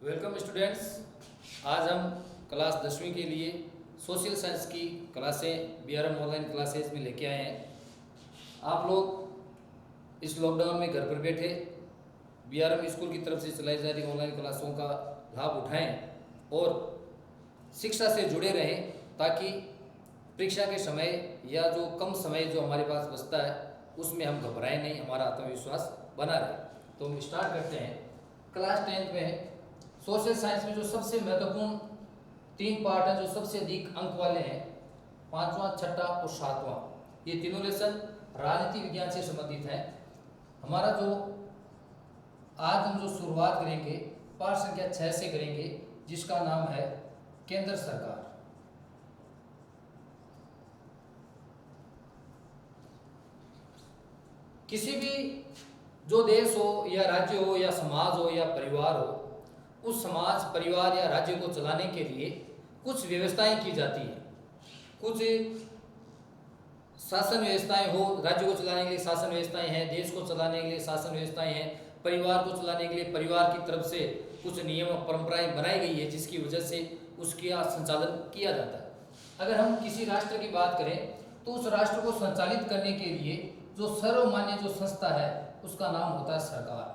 Welcome students. आज हम class 10वीं के लिए सोशल साइंस की क्लासें बीआरएम ऑनलाइन क्लासेज में लेके आए हैं। आप लोग इस लॉकडाउन में घर पर बैठे बीआरएम स्कूल की तरफ से चलाई जा रही ऑनलाइन क्लासों का लाभ उठाएं और शिक्षा से जुड़े रहें, ताकि परीक्षा के समय या जो कम समय जो हमारे पास बचता है उसमें हम घबराएं नहीं, हमारा आत्मविश्वास बना रहे। तो हम स्टार्ट करते हैं। क्लास 10th में सोशल साइंस में जो सबसे महत्वपूर्ण 3 पार्ट है, जो सबसे अधिक अंक वाले हैं, 5वां, 6ठा और 7वां, ये तीनों लेसन राजनीति विज्ञान से संबंधित है। हमारा जो आज हम जो शुरुआत करेंगे पाठ संख्या 6 से करेंगे, जिसका नाम है केंद्र सरकार। किसी भी जो देश हो या राज्य हो या समाज हो या परिवार हो, उस समाज, परिवार या राज्य को चलाने के लिए कुछ व्यवस्थाएं की जाती हैं। कुछ शासन व्यवस्थाएं हो, राज्य को चलाने के लिए शासन व्यवस्थाएं हैं, देश को चलाने के लिए शासन व्यवस्थाएं हैं, परिवार को चलाने के लिए परिवार की तरफ से कुछ नियम और परंपराएं बनाई गई है, जिसकी वजह से उसका संचालन किया जाता है। अगर हम किसी राष्ट्र की बात करें तो उस राष्ट्र को संचालित करने के लिए जो सर्वमान्य जो संस्था है उसका नाम होता है सरकार।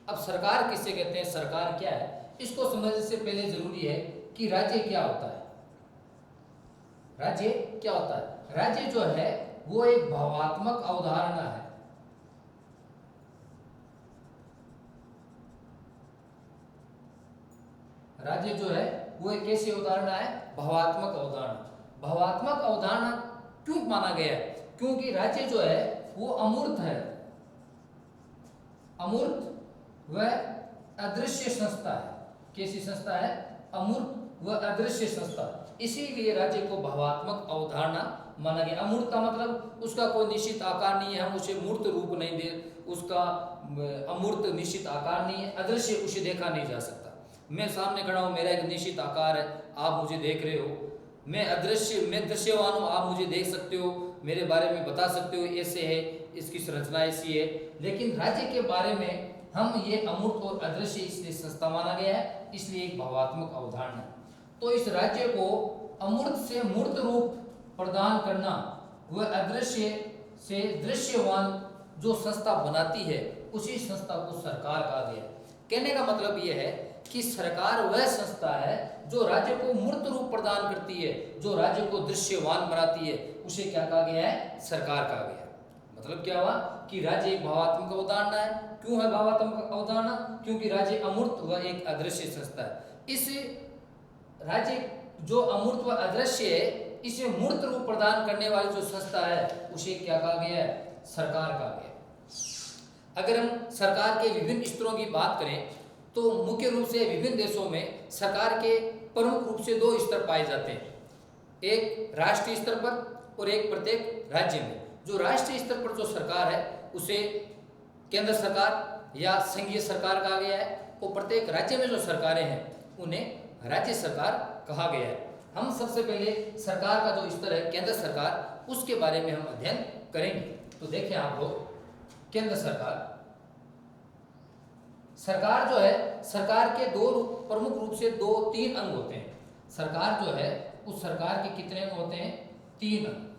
अब सरकार किसे कहते हैं, सरकार क्या है, इसको समझने से पहले जरूरी है कि राज्य क्या होता है। राज्य क्या होता है? राज्य जो है वो एक भावात्मक अवधारणा है। राज्य जो है वो एक कैसी अवधारणा है? भावात्मक अवधारणा। भावात्मक अवधारणा क्यों माना गया है? क्योंकि राज्य जो है वो अमूर्त है, अमूर्त व अदृश्य संस्था है। कैसी संस्था है? अमूर्त व अदृश्य संस्था। इसीलिए राज्य को भावात्मक अवधारणा माना गया। अमूर्त का मतलब उसका कोई निश्चित आकार नहीं है, हम उसे मूर्त रूप नहीं दे, उसका अमूर्त निश्चित आकार नहीं है, अदृश्य उसे देखा नहीं जा सकता। मैं सामने खड़ा हूँ, मेरा एक निश्चित आकार है, आप मुझे देख रहे हो। मैं अदृश्य, मैं दृश्यवान हूँ, आप मुझे देख सकते हो, मेरे बारे में बता सकते हो, ऐसे है, इसकी संरचना ऐसी है। लेकिन राज्य के बारे में हम ये अमूर्त और अदृश्य इसलिए संस्था माना गया है, इसलिए एक भावात्मक अवधारणा है। तो इस राज्य को अमूर्त से मूर्त रूप प्रदान करना व अदृश्य से दृश्यवान जो संस्था बनाती है, उसी संस्था को सरकार कहा गया है। कहने का मतलब यह है कि सरकार वह संस्था है जो राज्य को मूर्त रूप प्रदान करती है, जो राज्य को दृश्यवान बनाती है, उसे क्या कहा गया है? सरकार कहा गया है। मतलब क्या हुआ कि राज्य एक भावात्मक अवधारणा है। क्यों है भावात्मक अवधारणा? क्योंकि राज्य अमूर्त व एक अदृश्य संस्था है। इस राज्य जो अमूर्त व अदृश्य है, इसे मूर्त रूप प्रदान करने वाली जो संस्था है, उसे क्या कहा गया है? सरकार कहा गया है। अगर हम सरकार के विभिन्न स्तरों की बात करें तो मुख्य रूप से विभिन्न देशों में सरकार के प्रमुख रूप से 2 स्तर पाए जाते हैं, एक राष्ट्रीय स्तर पर और एक प्रत्येक राज्य में। जो राष्ट्रीय स्तर पर जो सरकार है उसे केंद्र सरकार या संघीय सरकार कहा गया है, और प्रत्येक राज्य में जो सरकारें हैं उन्हें राज्य सरकार कहा गया है। हम सबसे पहले सरकार का जो स्तर है केंद्र सरकार, उसके बारे में हम अध्ययन करेंगे। तो देखें आप लोग, केंद्र सरकार। सरकार जो है, सरकार के 2 प्रमुख रूप से 3 अंग होते हैं। सरकार जो है उस सरकार के कितने अंग होते हैं? 3 अंग।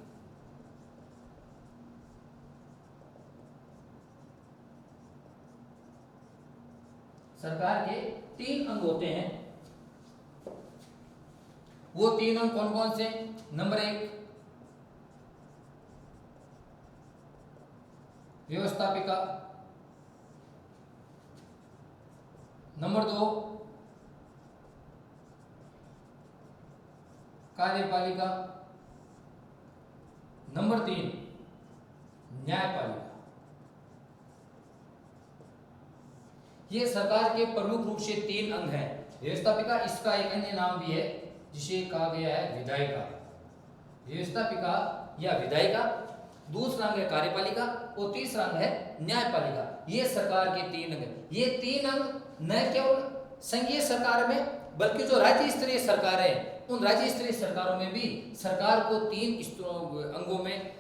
सरकार के 3 अंग होते हैं। वो 3 अंग कौन कौन से? नंबर 1 व्यवस्थापिका, नंबर 2 कार्यपालिका, नंबर 3 न्यायपालिका। ये सरकार के प्रमुख रूप से 3 अंग हैं। व्यवस्थापिका, इसका एक अन्य नाम भी है जिसे कहा गया है विधायिका। व्यवस्थापिका या विधायिका, दूसरा अंग है कार्यपालिका और तीसरा अंग है न्यायपालिका। ये सरकार के 3 अंग हैं। ये 3 अंग न केवल संघीय सरकार में बल्कि जो राज्य स्तरीय सरकारें हैं, उन राज्य स्तरीय सरकारों में भी सरकार को 3 अंगों में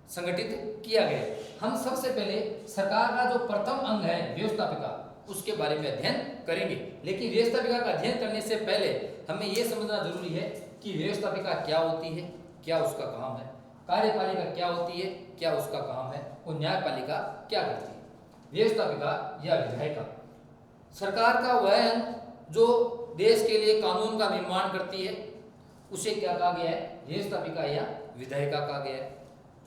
संगठित किया गया। हम सबसे पहले सरकार का जो प्रथम अंग है व्यवस्थापिका, उसके बारे में अध्ययन करेंगे। लेकिन व्यवस्थापिका का अध्ययन करने से पहले हमें यह समझना जरूरी है कि व्यवस्थापिका क्या होती है, क्या उसका काम है, कार्यपालिका क्या होती है, क्या उसका काम है, और न्यायपालिका क्या करती है। व्यवस्थापिका या विधायिका सरकार का वह अंग जो देश के लिए कानून का निर्माण करती है, उसे क्या कहा गया है, व्यवस्थापिका या विधायिका कहा गया है।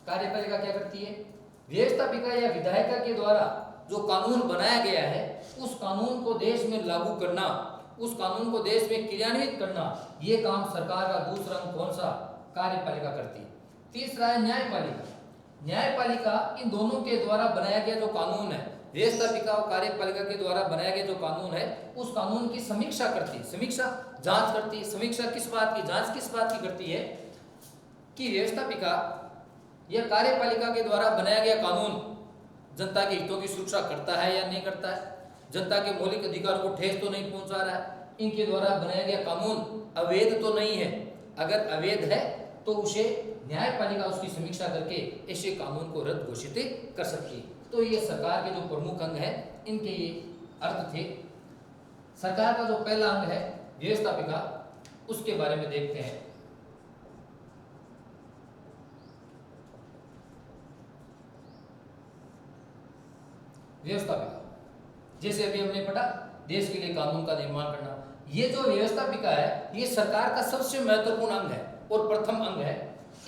कार्यपालिका क्या करती है, व्यवस्थापिका या विधायिका के द्वारा जो कानून बनाया गया है उस कानून को देश में लागू करना, उस कानून को देश में क्रियान्वित करना, ये काम सरकार का दूसरा अंग कौन सा, कार्यपालिका करती है। तीसरा है न्यायपालिका। न्यायपालिका इन दोनों के द्वारा बनाया गया जो कानून है, व्यवस्थापिका और कार्यपालिका के द्वारा बनाया गया जो कानून है, उस कानून की समीक्षा करती है, समीक्षा जांच करती है। समीक्षा किस बात की, जांच किस बात की करती है कि व्यवस्थापिका या कार्यपालिका के द्वारा बनाया गया कानून जनता के हितों की सुरक्षा करता है या नहीं करता है, जनता के मौलिक अधिकारों को ठेस तो नहीं पहुंचा रहा है, इनके द्वारा बनाया गया कानून अवैध तो नहीं है। अगर अवैध है तो उसे न्यायपालिका उसकी समीक्षा करके ऐसे कानून को रद्द घोषित कर सकती है। तो ये सरकार के जो प्रमुख अंग है, इनके ये अर्थ थे। सरकार का जो पहला अंग है व्यवस्थापिका, उसके बारे में देखते हैं। व्यवस्थापिका, जैसे अभी हमने पढ़ा, देश के लिए कानून का निर्माण करना। ये जो व्यवस्थापिका है, ये सरकार का सबसे महत्वपूर्ण अंग है और प्रथम अंग है।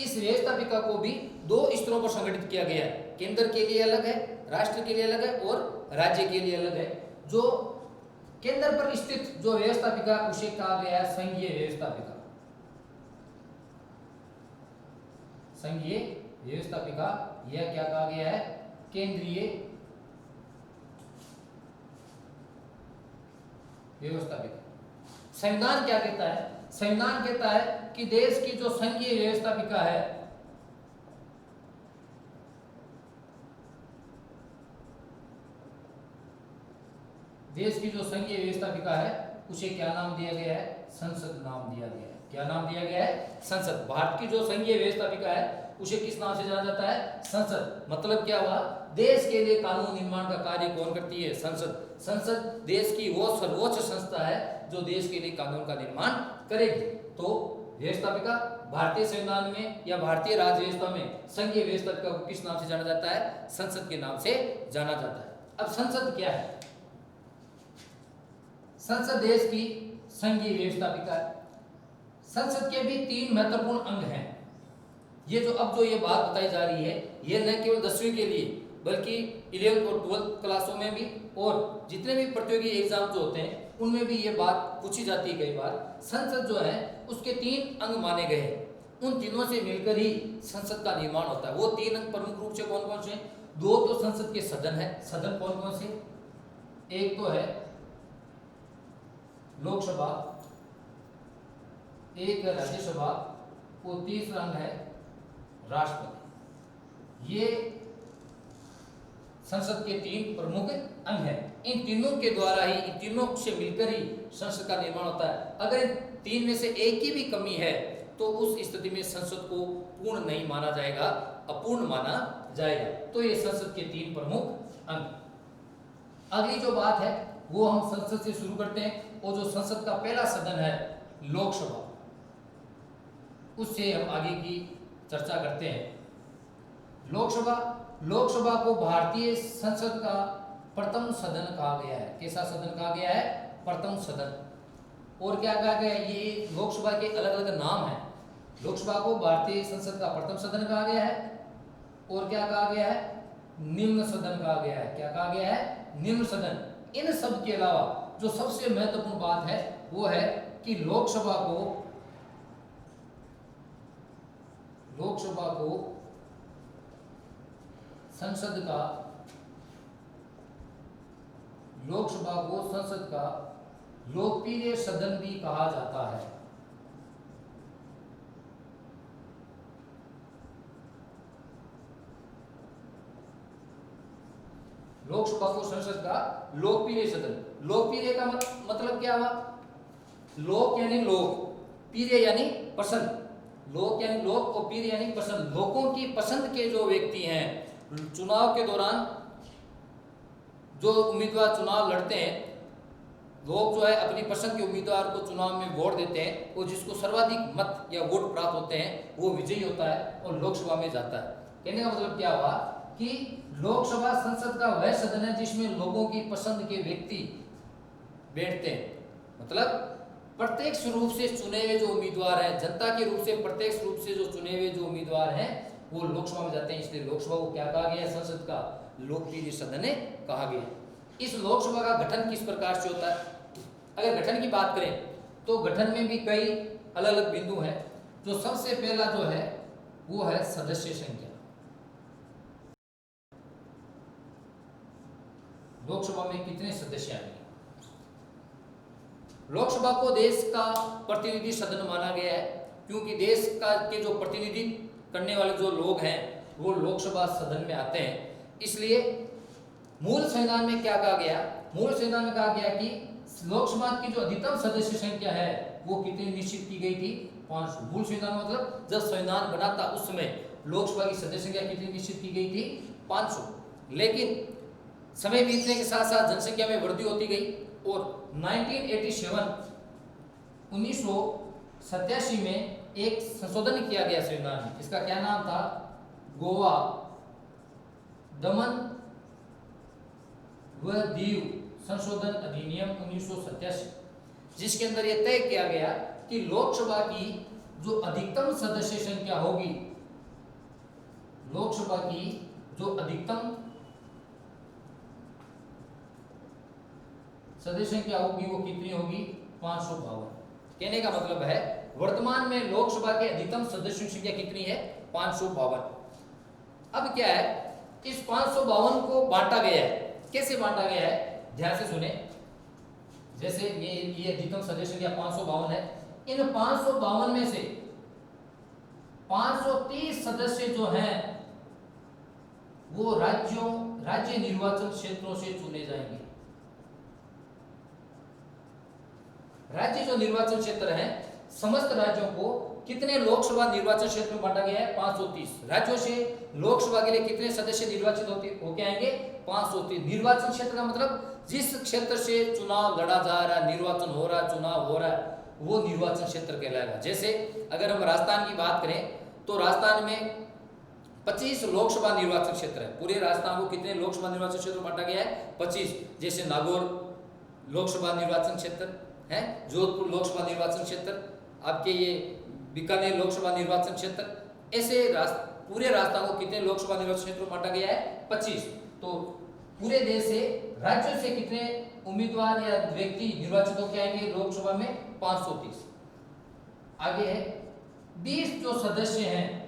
इस व्यवस्थापिका को भी दो स्तरों पर संगठित किया गया है, केंद्र के लिए अलग है, राष्ट्र के लिए अलग है और राज्य के लिए अलग है। जो केंद्र पर स्थित जो व्यवस्थापिका, उसे कहा गया है संघीय व्यवस्थापिका। संघीय व्यवस्थापिका, यह क्या कहा गया है, केंद्रीय व्यवस्थापिका। संविधान क्या कहता है, संविधान कहता है कि देश की जो संघीय व्यवस्थापिका है, देश की जो संघीय व्यवस्थापिका है उसे क्या नाम दिया गया है, संसद नाम दिया गया है। क्या नाम दिया गया है, संसद। भारत की जो संघीय व्यवस्थापिका है उसे किस नाम से जाना जाता है, संसद। मतलब क्या हुआ, देश के लिए कानून निर्माण का कार्य कौन करती है, संसद। संसद देश की वो सर्वोच्च संस्था है जो देश के लिए कानून का निर्माण करेगी। तो व्यवस्थापिका भारतीय संविधान में या भारतीय राज्य व्यवस्था में संघीय व्यवस्थापिका को किस नाम से जाना जाता है, संसद के नाम से जाना जाता है। अब संसद क्या है, संसद देश की संघीय व्यवस्थापिका है। संसद के भी तीन महत्वपूर्ण अंग हैं। ये जो अब जो ये बात बताई जा रही है, ये न केवल 10वीं के लिए बल्कि 11th और 12th क्लासों में भी और जितने भी प्रतियोगी एग्जाम जो होते हैं उनमें भी ये बात पूछी जाती है कई बार। संसद जो है उसके तीन अंग माने गए हैं, उन तीनों से मिलकर ही संसद का निर्माण होता है। वो तीन अंग प्रमुख रूप से कौन कौन से, दो तो संसद के सदन है। सदन कौन कौन से, एक तो है लोकसभा, एक है राज्यसभा और तीसरा अंग है राष्ट्रपति। ये संसद के तीन प्रमुख अंग हैं। इन तीनों के द्वारा ही, इन तीनों से मिलकर ही संसद का निर्माण होता है। अगर इन तीन में से एक की भी कमी है तो उस स्थिति में संसद को पूर्ण नहीं माना जाएगा, अपूर्ण माना जाएगा। तो ये संसद के तीन प्रमुख अंग। अगली जो बात है वो हम संसद से शुरू करते हैं, और जो संसद का पहला सदन है लोकसभा, उससे हम आगे की चर्चा करते हैं। लोकसभा को भारतीय संसद का प्रथम सदन कहा गया है। कैसा सदन कहा गया है, प्रथम सदन। और क्या कहा गया है, ये लोकसभा के अलग अलग नाम हैं। लोकसभा को भारतीय संसद का प्रथम सदन कहा गया है, और क्या कहा गया है, निम्न सदन कहा गया है। क्या कहा गया है, निम्न सदन। इन सब के अलावा जो सबसे महत्वपूर्ण बात है वो है कि लोकसभा को संसद का लोकप्रिय सदन भी कहा जाता है। लोकसभा को संसद का लोकप्रिय सदन। लोकप्रिय का मतलब क्या हुआ, लोक यानी लोक, प्रिय यानी पसंद। लोक यानी लोक और प्रिय यानी पसंद। लोगों की पसंद के जो व्यक्ति हैं, चुनाव के दौरान जो उम्मीदवार चुनाव लड़ते हैं, लोग जो है अपनी पसंद के उम्मीदवार को चुनाव में वोट देते हैं और जिसको सर्वाधिक मत या वोट प्राप्त होते हैं वो विजयी होता है और लोकसभा में जाता है। कहने का मतलब क्या हुआ कि लोकसभा संसद का वह सदन है जिसमें लोगों की पसंद के व्यक्ति बैठते हैं। मतलब प्रत्यक्ष रूप से चुने हुए जो उम्मीदवार हैं, जनता के रूप से प्रत्यक्ष रूप से जो चुने हुए जो उम्मीदवार हैं वो लोकसभा में जाते हैं। इसलिए लोकसभा को क्या कहा गया है? संसद का लोकप्रिय सदन कहा गया। इस लोकसभा का गठन किस प्रकार से होता है? अगर गठन की बात करें तो गठन में भी कई अलग अलग बिंदु हैं। जो सबसे पहला जो है वो है सदस्य संख्या। लोकसभा में कितने सदस्य आएंगे? लोकसभा को देश का प्रतिनिधि सदन माना गया है क्योंकि देश का के जो प्रतिनिधि करने वाले जो लोग हैं वो लोकसभा सदन में आते हैं। इसलिए मूल संविधान में क्या कहा गया? मूल संविधान में कहा गया कि लोकसभा की जो अधिकतम सदस्य संख्या है वो कितनी निश्चित की गई थी? 500। मूल संविधान मतलब जब संविधान बना था उस समय लोकसभा की सदस्य संख्या कितनी निश्चित की गई थी? 500। लेकिन समय बीतने के साथ साथ जनसंख्या में वृद्धि होती गई और 1987 में एक संशोधन किया गया संविधान में। इसका क्या नाम था? गोवा, दमन व दीव संशोधन अधिनियम 1987, जिसके अंदर यह तय किया गया कि लोकसभा की जो अधिकतम सदस्य संख्या होगी, लोकसभा की जो अधिकतम सदस्य संख्या होगी वो कितनी होगी? 552। कहने का मतलब है वर्तमान में लोकसभा के अधिकतम सदस्यों की संख्या कितनी है? 552। अब क्या है, इस 552 को बांटा गया है। कैसे बांटा गया है? ध्यान से सुने। जैसे ये अधिकतम सदस्य संख्या 552 है। इन 552 में से 530 सदस्य जो हैं वो राज्य निर्वाचन क्षेत्रों से चुने जाएंगे। राज्य जो निर्वाचन क्षेत्र है, समस्त राज्यों को कितने लोकसभा निर्वाचन क्षेत्र में बांटा गया है? 530 राज्यों से लोकसभा के लिए कितने सदस्य निर्वाचित होके आएंगे? 530। निर्वाचन क्षेत्र का मतलब जिस क्षेत्र से चुनाव लड़ा जा रहा है, निर्वाचन हो रहा है, चुनाव हो रहा है, वो निर्वाचन क्षेत्र कहलाएगा। जैसे अगर हम राजस्थान की बात करें तो राजस्थान में 25 लोकसभा निर्वाचन क्षेत्र है। पूरे राजस्थान को कितने लोकसभा निर्वाचन क्षेत्र में बांटा गया है? 25। जैसे नागौर लोकसभा निर्वाचन क्षेत्र है, जोधपुर लोकसभा निर्वाचन क्षेत्र, आपके ये बीकानेर लोकसभा निर्वाचन क्षेत्र, ऐसे पूरे राजस्थान को कितने लोकसभा निर्वाचन क्षेत्र में बांटा गया है? 25। तो पूरे देश से राज्यों से कितने उम्मीदवार या व्यक्ति निर्वाचित होकर आएंगे लोकसभा में? 530। आगे है 20 जो सदस्य हैं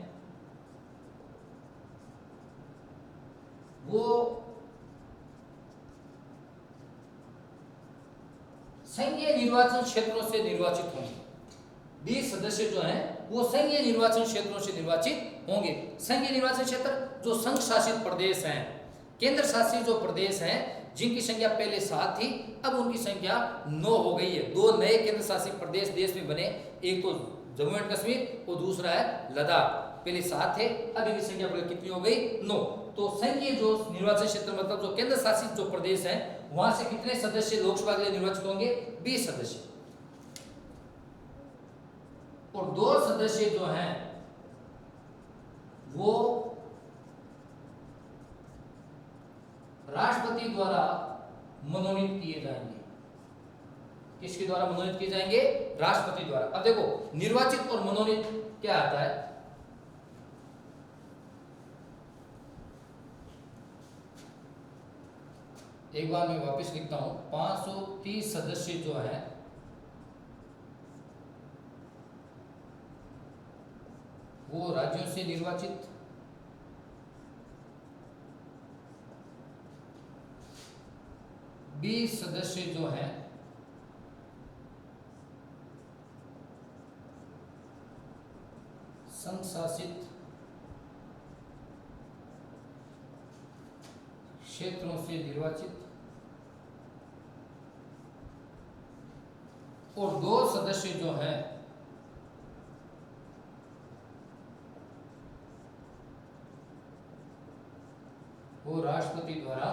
वो संघीय निर्वाचन क्षेत्रों से निर्वाचित होंगे। 20 सदस्य जो हैं वो संघीय निर्वाचन क्षेत्रों से निर्वाचित होंगे। संघीय निर्वाचन क्षेत्र जो संघ शासित प्रदेश हैं, केंद्र शासित जो प्रदेश हैं, जिनकी संख्या पहले 7 थी, अब उनकी संख्या 9 हो गई है। 2 नए केंद्र शासित प्रदेश देश में बने, एक तो जम्मू एंड कश्मीर और दूसरा है लद्दाख। पहले 7 थे, अब इनकी संख्या कितनी हो गई? 9। तो संघीय जो निर्वाचन क्षेत्र मतलब जो केंद्र शासित जो प्रदेश है वहां से कितने सदस्य लोकसभा के लिए निर्वाचित होंगे? 20 सदस्य। और 2 सदस्य जो हैं वो राष्ट्रपति द्वारा मनोनीत किए जाएंगे। किसके द्वारा मनोनीत किए जाएंगे? राष्ट्रपति द्वारा। अब देखो निर्वाचित और मनोनीत क्या आता है? एक बार मैं वापस लिखता हूं। 530 सदस्य जो है वो राज्यों से निर्वाचित, 20 सदस्य जो हैं संघ शासित क्षेत्रों से निर्वाचित और 2 सदस्य जो हैं वो राष्ट्रपति द्वारा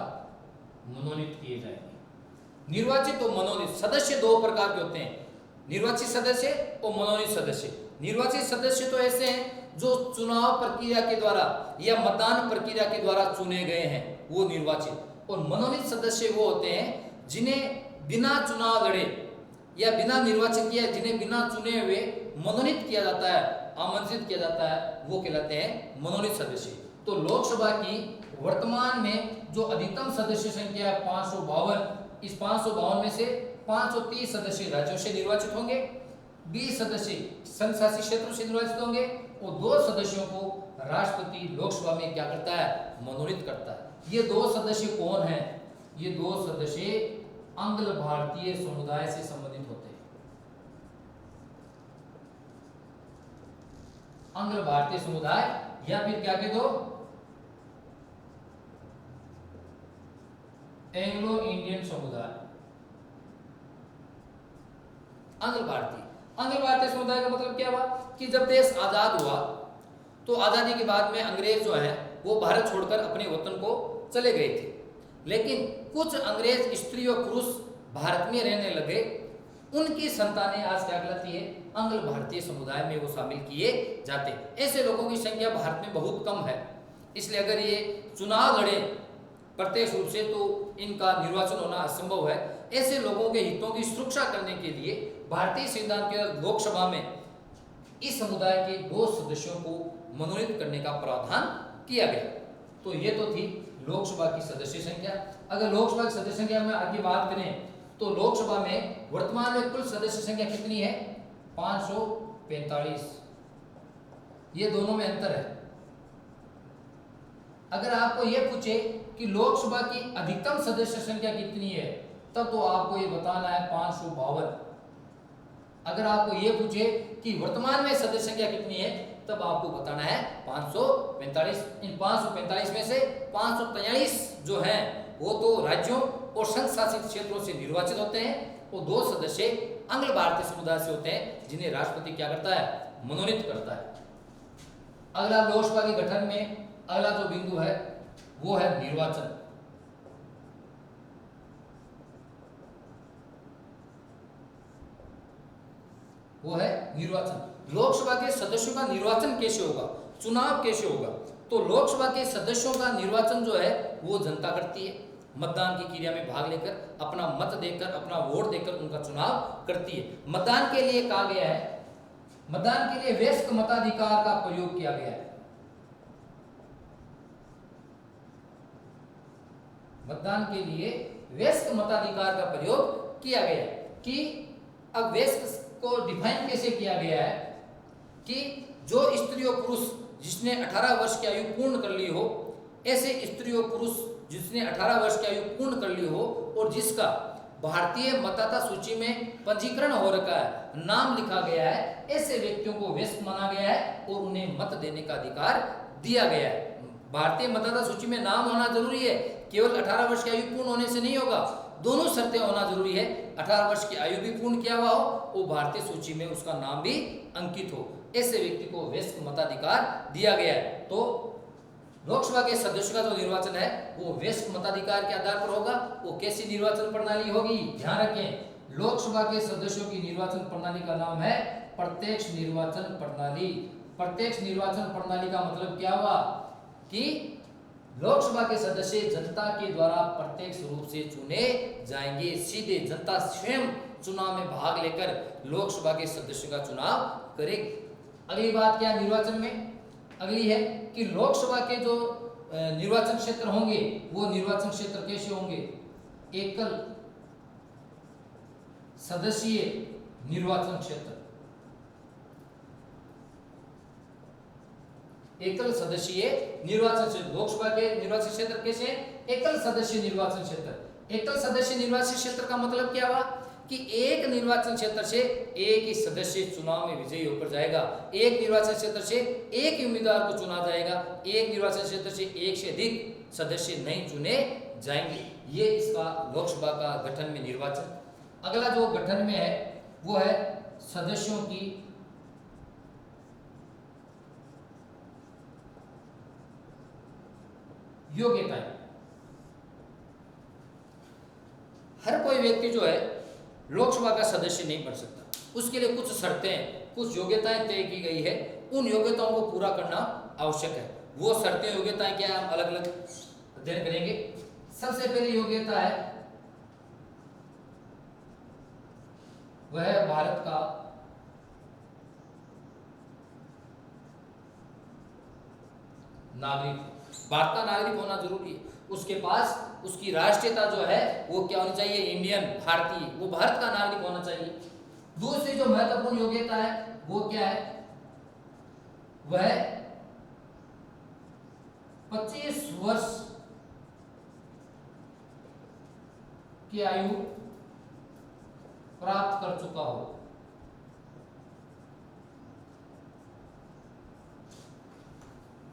मनोनीत किए जाएंगे। निर्वाचित और मनोनीत सदस्य दो प्रकार के होते हैं, निर्वाचित सदस्य और मनोनीत सदस्य। निर्वाचित सदस्य तो ऐसे हैं जो चुनाव प्रक्रिया के द्वारा या मतदान प्रक्रिया के द्वारा चुने गए हैं, वो निर्वाचित। और मनोनीत सदस्य वो होते हैं जिन्हें बिना चुनाव लड़े या बिना निर्वाचित किया, जिन्हें बिना चुने हुए मनोनीत किया जाता है, आमंत्रित किया जाता है, वो कहलाते हैं मनोनीत सदस्य। तो लोकसभा की वर्तमान में जो अधिकतम सदस्य संख्या है 552, इस 552 में से 530 सदस्य राज्यों से निर्वाचित होंगे, 20 सदस्य संघ शासित क्षेत्रों से निर्वाचित होंगे और 2 सदस्यों को राष्ट्रपति लोकसभा में क्या करता है, मनोनीत करता है। ये 2 सदस्य कौन हैं? ये 2 सदस्य आंग्ल भारतीय समुदाय से संबंधित होते हैं। आंग्ल भारतीय समुदाय या फिर क्या कह दो, एंग्लो इंडियन समुदाय। आंग्ल भारतीय समुदाय का मतलब क्या हुआ कि जब देश आजाद हुआ तो आजादी के बाद में अंग्रेज जो है वो भारत छोड़कर अपने वतन को चले गए थे, लेकिन कुछ अंग्रेज स्त्री और पुरुष भारत में रहने लगे, उनकी संतानें आज क्या कहलाती है, आंग्ल भारतीय समुदाय में वो शामिल किए जाते। ऐसे लोगों की संख्या भारत में बहुत कम है, इसलिए अगर ये चुनाव लड़े प्रत्यक्ष रूप से तो इनका निर्वाचन होना असंभव है। ऐसे लोगों के हितों की सुरक्षा करने के लिए भारतीय संविधान के लोकसभा में इस समुदाय के 2 सदस्यों को मनोनीत करने का प्रावधान किया गया। तो ये तो थी लोकसभा की सदस्य संख्या। अगर लोकसभा की सदस्य संख्या में आगे बात करें तो लोकसभा में वर्तमान में कुल सदस्य संख्या कितनी है, 545। ये दोनों में अंतर है। अगर आपको यह पूछे कि लोकसभा की अधिकतम सदस्य संख्या कितनी है, तब तो आपको ये बताना है 552। अगर आपको ये पूछे कि वर्तमान में सदस्य संख्या कितनी है, तब आपको बताना है 545। इन 545 में से 543 जो हैं वो तो राज्यों और संघ शासित क्षेत्रों से निर्वाचित होते हैं और 2 सदस्य आंग्ल भारतीय समुदाय से होते हैं जिन्हें राष्ट्रपति क्या करता है, मनोनीत करता है। अगला लोकसभा के गठन में अगला जो बिंदु है वो है निर्वाचन। वो है निर्वाचन। लोकसभा के सदस्यों का निर्वाचन कैसे होगा, चुनाव कैसे होगा? तो लोकसभा के सदस्यों का निर्वाचन जो है वो जनता करती है, मतदान की क्रिया में भाग लेकर, अपना मत देकर, अपना वोट देकर उनका चुनाव करती है। मतदान के लिए कहा गया है, मतदान के लिए वयस्क मताधिकार का प्रयोग किया गया है। मतदान के लिए वयस्क मताधिकार का प्रयोग किया गया है। कि अब वयस्क को डिफाइन कैसे किया गया है कि जो स्त्री और पुरुष जिसने 18 वर्ष की आयु पूर्ण कर ली हो, ऐसे स्त्री और पुरुष जिसने 18 वर्ष की आयु पूर्ण कर ली हो और जिसका भारतीय मतदाता सूची में पंजीकरण हो रखा है, नाम लिखा गया है, ऐसे व्यक्तियों को वयस्क माना गया है और उन्हें मत देने का अधिकार दिया गया है। भारतीय मतदाता सूची में नाम होना जरूरी है, केवल 18 वर्ष की आयु पूर्ण होने से नहीं होगा, दोनों शर्तें होना जरूरी है। 18 वर्ष की आयु भी पूर्ण किया हुआ हो और भारतीय सूची में उसका नाम भी अंकित हो, ऐसे व्यक्ति को वयस्क मताधिकार दिया गया है। तो लोकसभा के सदस्यों का जो निर्वाचन है वो वयस्क मताधिकार के आधार पर होगा। वो कैसी निर्वाचन प्रणाली होगी, ध्यान रखें, लोकसभा के सदस्यों की निर्वाचन प्रणाली का नाम है प्रत्यक्ष निर्वाचन प्रणाली। प्रत्यक्ष निर्वाचन प्रणाली का मतलब क्या हुआ कि लोकसभा के सदस्य जनता के द्वारा प्रत्यक्ष रूप से चुने जाएंगे, सीधे जनता स्वयं चुनाव में भाग लेकर लोकसभा के सदस्यों का चुनाव करेगी। अगली बात क्या निर्वाचन में, अगली है कि लोकसभा के जो निर्वाचन क्षेत्र होंगे वो निर्वाचन क्षेत्र कैसे होंगे, एकल सदस्यीय निर्वाचन क्षेत्र। एकल सदस्यीय निर्वाचन क्षेत्र, लोकसभा के निर्वाचन क्षेत्र कैसे, एकल सदस्य निर्वाचन क्षेत्र। एकल सदस्य निर्वाचन क्षेत्र का मतलब क्या हुआ कि एक निर्वाचन क्षेत्र से एक ही सदस्य चुनाव में विजयी होकर जाएगा, एक निर्वाचन क्षेत्र से एक ही उम्मीदवार को चुना जाएगा, एक निर्वाचन क्षेत्र से एक से अधिक सदस्य नहीं चुने जाएंगे। ये इसका लोकसभा का गठन में निर्वाचन। अगला जो गठन में है वो है सदस्यों की योग्यताएं। हर कोई व्यक्ति जो है लोकसभा का सदस्य नहीं बन सकता। उसके लिए कुछ शर्तें, कुछ योग्यताएं तय की गई है, उन योग्यताओं को पूरा करना आवश्यक है। वो शर्तें, योग्यताएं क्या है, हम अलग अलग अध्ययन करेंगे। सबसे पहली योग्यता है वह है भारत का नागरिक। भारत का नागरिक होना जरूरी है। उसके पास उसकी राष्ट्रीयता जो है वो क्या होनी चाहिए, इंडियन, भारतीय, वो भारत का नागरिक होना चाहिए। दूसरी जो महत्वपूर्ण योग्यता है वो क्या है, वह 25 वर्ष की आयु प्राप्त कर चुका हो।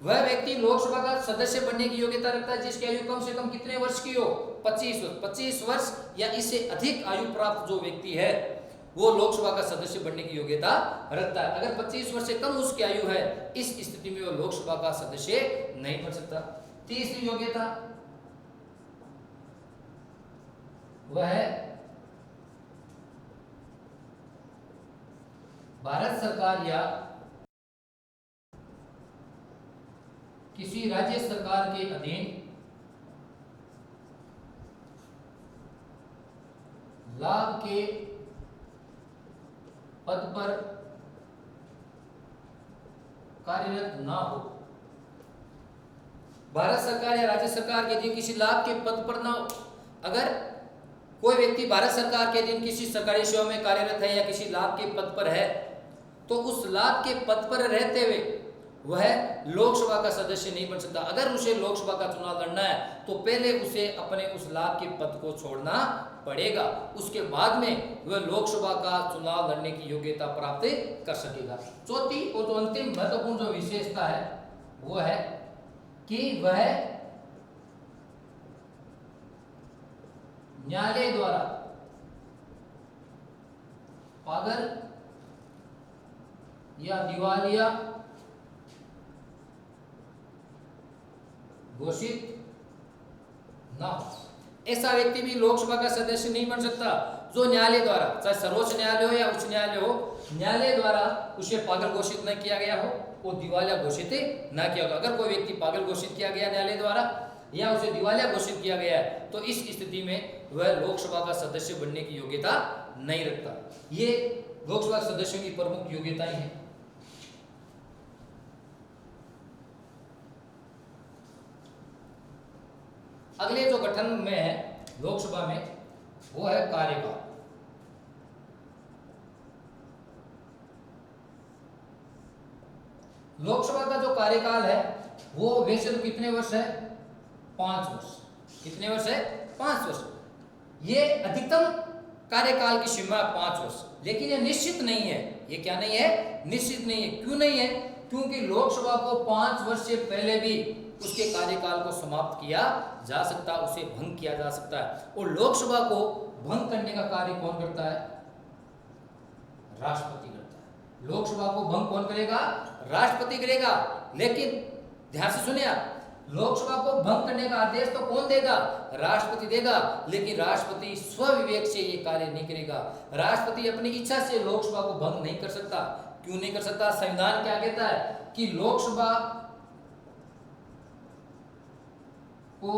वह व्यक्ति लोकसभा का सदस्य बनने की योग्यता रखता है जिसकी आयु कम से कम कितने वर्ष की हो, 25 वर्ष। 25 वर्ष या इससे अधिक आयु प्राप्त जो व्यक्ति है वो लोकसभा का सदस्य बनने की योग्यता रखता है। अगर 25 वर्ष से कम उसकी आयु है, इस स्थिति में वो लोकसभा का सदस्य नहीं बन सकता। तीसरी योग्यता वह है भारत सरकार या किसी राज्य सरकार के अधीन लाभ के पद पर कार्यरत ना हो। भारत सरकार या राज्य सरकार के अधीन किसी लाभ के पद पर ना हो। अगर कोई व्यक्ति भारत सरकार के अधीन किसी सरकारी सेवा में कार्यरत है या किसी लाभ के पद पर है, तो उस लाभ के पद पर रहते हुए वह लोकसभा का सदस्य नहीं बन सकता। अगर उसे लोकसभा का चुनाव लड़ना है तो पहले उसे अपने उस लाभ के पद को छोड़ना पड़ेगा, उसके बाद में वह लोकसभा का चुनाव लड़ने की योग्यता प्राप्त कर सकेगा। चौथी और जो अंतिम महत्वपूर्ण जो विशेषता है वो है कि वह न्यायालय द्वारा पागल या दिवालिया घोषित ना हो। ऐसा व्यक्ति भी लोकसभा का सदस्य नहीं बन सकता जो न्यायालय द्वारा, चाहे सर्वोच्च न्यायालय हो या उच्च न्यायालय हो, न्यायालय द्वारा उसे पागल घोषित न किया गया हो, वो दिवालिया घोषित न किया होगा। अगर कोई व्यक्ति पागल घोषित किया गया न्यायालय द्वारा या उसे दिवालिया घोषित किया गया है, तो इस स्थिति में वह लोकसभा का सदस्य बनने की योग्यता नहीं रखता। ये लोकसभा सदस्यों की प्रमुख योग्यताएं हैं। अगले जो गठन में है लोकसभा में वो है कार्यकाल। लोकसभा का जो कार्यकाल है वो वैसे तो कितने वर्ष है, 5 वर्ष। कितने वर्ष है, 5 वर्ष। ये अधिकतम कार्यकाल की सीमा 5 वर्ष, लेकिन ये निश्चित नहीं है। ये क्या नहीं है, निश्चित नहीं है। क्यों नहीं है, क्योंकि लोकसभा को 5 वर्ष से पहले भी उसके कार्यकाल को समाप्त किया जा सकता, उसे भंग किया जा सकता है। और लोकसभा को भंग करने का कार्य कौन करता है, राष्ट्रपति करता है। लोकसभा को भंग कौन करेगा, राष्ट्रपति करेगा। लेकिन ध्यान से सुनिए आप, लोकसभा को भंग करने का आदेश तो कौन देगा, राष्ट्रपति देगा। लेकिन राष्ट्रपति स्वविवेक से ये कार्य नहीं करेगा। राष्ट्रपति अपनी इच्छा से लोकसभा को भंग नहीं कर सकता। क्यों नहीं कर सकता, संविधान क्या कहता है कि लोकसभा को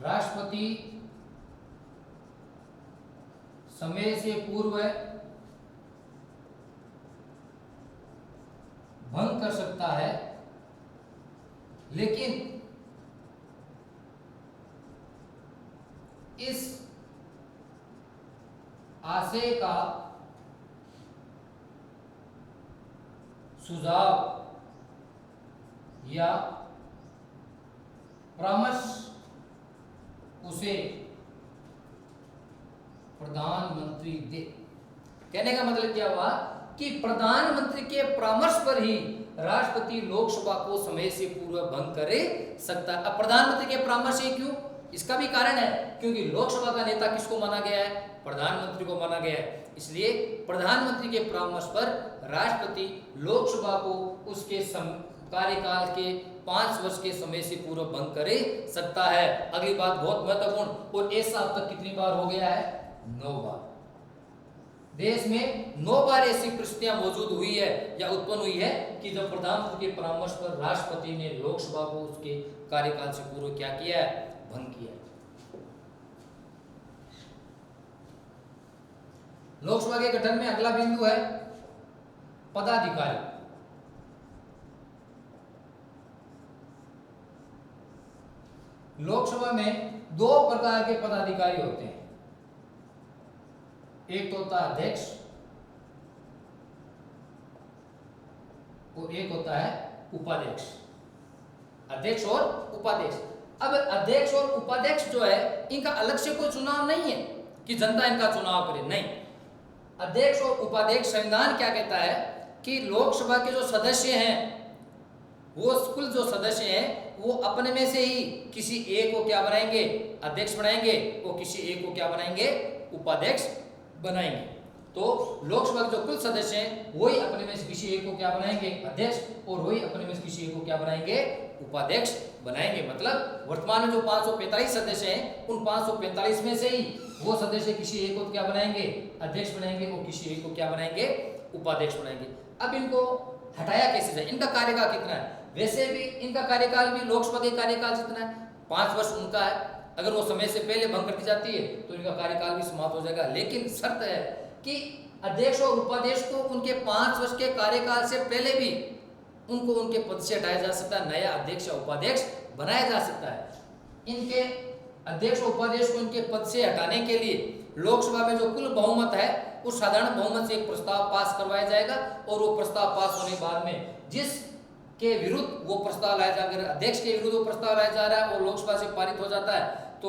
राष्ट्रपति समय से पूर्व भंग कर सकता है, लेकिन इस आशय का सुझाव या परामर्श उसे प्रधानमंत्री दे। कहने का मतलब क्या हुआ कि प्रधानमंत्री के परामर्श पर ही राष्ट्रपति लोकसभा को समय से पूर्व भंग कर सकता है। अब प्रधानमंत्री के परामर्श है, क्यों, इसका भी कारण है, क्योंकि लोकसभा का नेता किसको माना गया है, प्रधानमंत्री को माना गया है। इसलिए प्रधानमंत्री के परामर्श पर राष्ट्रपति लोकसभा को उसके कार्यकाल के 5 वर्ष के समय से पूर्व भंग कर सकता है। अगली बात बहुत महत्वपूर्ण, और ऐसा अब तक कितनी बार हो गया है? 9 बार। देश में 9 बार ऐसी परिस्थितियां मौजूद हुई है या उत्पन्न हुई है कि जब प्रधानमंत्री के परामर्श पर राष्ट्रपति ने लोकसभा को उसके कार्यकाल से पूर्व क्या किया है? भंग किया है। लोकसभा के गठन में अगला बिंदु है पदाधिकारी। लोकसभा में 2 प्रकार के पदाधिकारी होते हैं, एक तो होता है अध्यक्ष और एक होता है उपाध्यक्ष। अध्यक्ष और उपाध्यक्ष। अब अध्यक्ष और उपाध्यक्ष जो है, इनका अलग से कोई चुनाव नहीं है कि जनता इनका चुनाव करे, नहीं। अध्यक्ष और उपाध्यक्ष, संविधान क्या कहता है कि लोकसभा के जो सदस्य हैं, वो कुल जो सदस्य हैं वो अपने में से ही किसी एक को क्या बनाएंगे? अध्यक्ष बनाएंगे, और किसी एक को क्या बनाएंगे? उपाध्यक्ष बनाएंगे। तो लोकसभा के जो कुल सदस्य हैं वही अपने में से किसी एक को क्या बनाएंगे? अध्यक्ष, और वही अपने में से किसी एक को क्या बनाएंगे? उपाध्यक्ष बनाएंगे। मतलब वर्तमान में जो 545 सदस्य हैं, उन 545 में से ही वो सदस्य किसी एक को क्या बनाएंगे? अध्यक्ष बनाएंगे, और किसी एक को क्या बनाएंगे? उपाध्यक्ष बनाएंगे। अब इनको हटाया कैसे जाए? इनका कार्यकाल कितना है? वैसे भी इनका कार्यकाल भी लोकसभा के कार्यकाल जितना है, 5 वर्ष उनका है। अगर वो समय से पहले भंग कर दी जाती है तो इनका कार्यकाल भी समाप्त हो जाएगा। लेकिन शर्त है कि अध्यक्ष और उपाध्यक्ष को उनके 5 वर्ष के कार्यकाल से पहले भी उनको उनके पद से हटाया जा सकता है, नया अध्यक्ष या उपाध्यक्ष बनाया जा सकता है। इनके अध्यक्ष और उपाध्यक्ष को इनके पद से हटाने के लिए लोकसभा में जो कुल बहुमत है, उस साधारण बहुमत से एक प्रस्ताव पास करवाया जाएगा, और वो प्रस्ताव पास होने के बाद में जिसके विरुद्ध वो प्रस्ताव लाया जाएगा, अगर अध्यक्ष के विरुद्ध वो प्रस्ताव लाया जा रहा है और लोकसभा से पारित हो जाता है, तो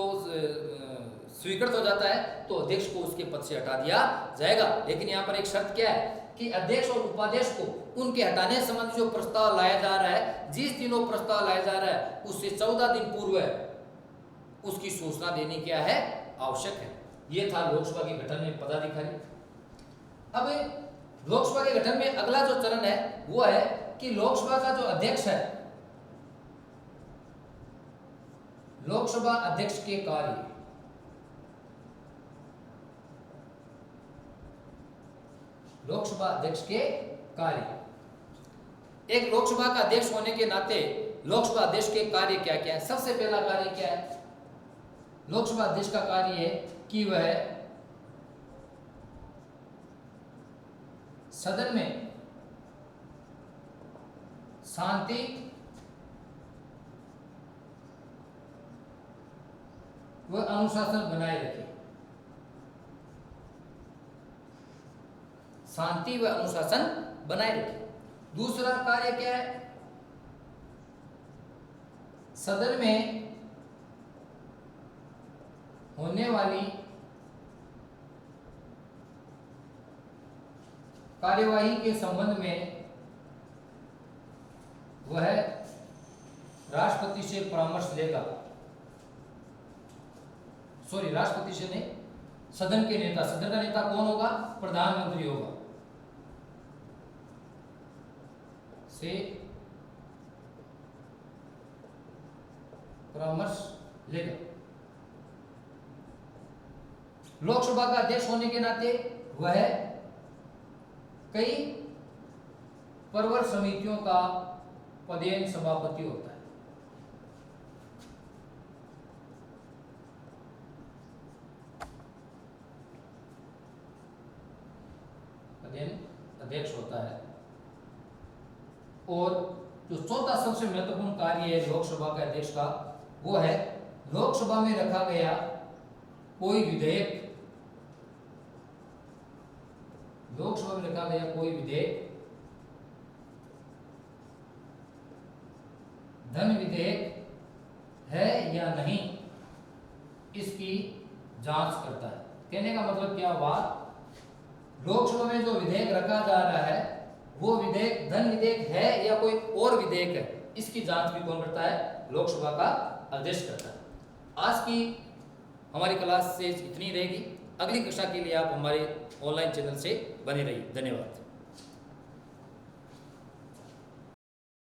स्वीकृत हो जाता है, तो अध्यक्ष को उसके पद से हटा दिया जाएगा। लेकिन यहाँ पर एक शर्त क्या है कि अध्यक्ष और उपाध्यक्ष को उनके हटाने संबंधी जो प्रस्ताव लाया जा रहा है, जिस दिन वो प्रस्ताव लाया जा रहा है उससे 14 दिन पूर्व उसकी सूचना देनी क्या है? आवश्यक है। ये था लोकसभा के गठन में पदाधिकारी। अब लोकसभा के गठन में अगला जो चरण है वो है कि लोकसभा का जो अध्यक्ष है, लोकसभा अध्यक्ष के कार्य। लोकसभा अध्यक्ष के कार्य। एक लोकसभा का अध्यक्ष होने के नाते लोकसभा अध्यक्ष के कार्य क्या क्या है? सबसे पहला कार्य क्या है? लोकसभा अध्यक्ष का कार्य है कि वह सदन में शांति व अनुशासन बनाए रखे। शांति व अनुशासन बनाए रखे। दूसरा कार्य क्या है? सदन में होने वाली कार्यवाही के संबंध में वह राष्ट्रपति से परामर्श लेगा। राष्ट्रपति से नहीं, सदन के नेता। सदन का नेता कौन होगा? प्रधानमंत्री होगा। से परामर्श लेगा। लोकसभा का अध्यक्ष होने के नाते वह कई प्रवर समितियों का पदेन सभापति होता है। पदेन अध्यक्ष होता है। और जो चौथा सबसे महत्वपूर्ण कार्य है लोकसभा के अध्यक्ष का, वो है लोकसभा में रखा गया कोई विधेयक, लोकसभा में रखा गया कोई विधेयक धन विधेयक है या नहीं, इसकी जांच करता है। कहने का मतलब क्या हुआ? लोकसभा में जो विधेयक रखा जा रहा है वो विधेयक धन विधेयक है या कोई और विधेयक है, इसकी जांच भी कौन करता है? लोकसभा का अध्यक्ष करता है। आज की हमारी क्लास से इतनी रहेगी। अगली कक्षा के लिए आप हमारे ऑनलाइन चैनल से बने रहिए। धन्यवाद।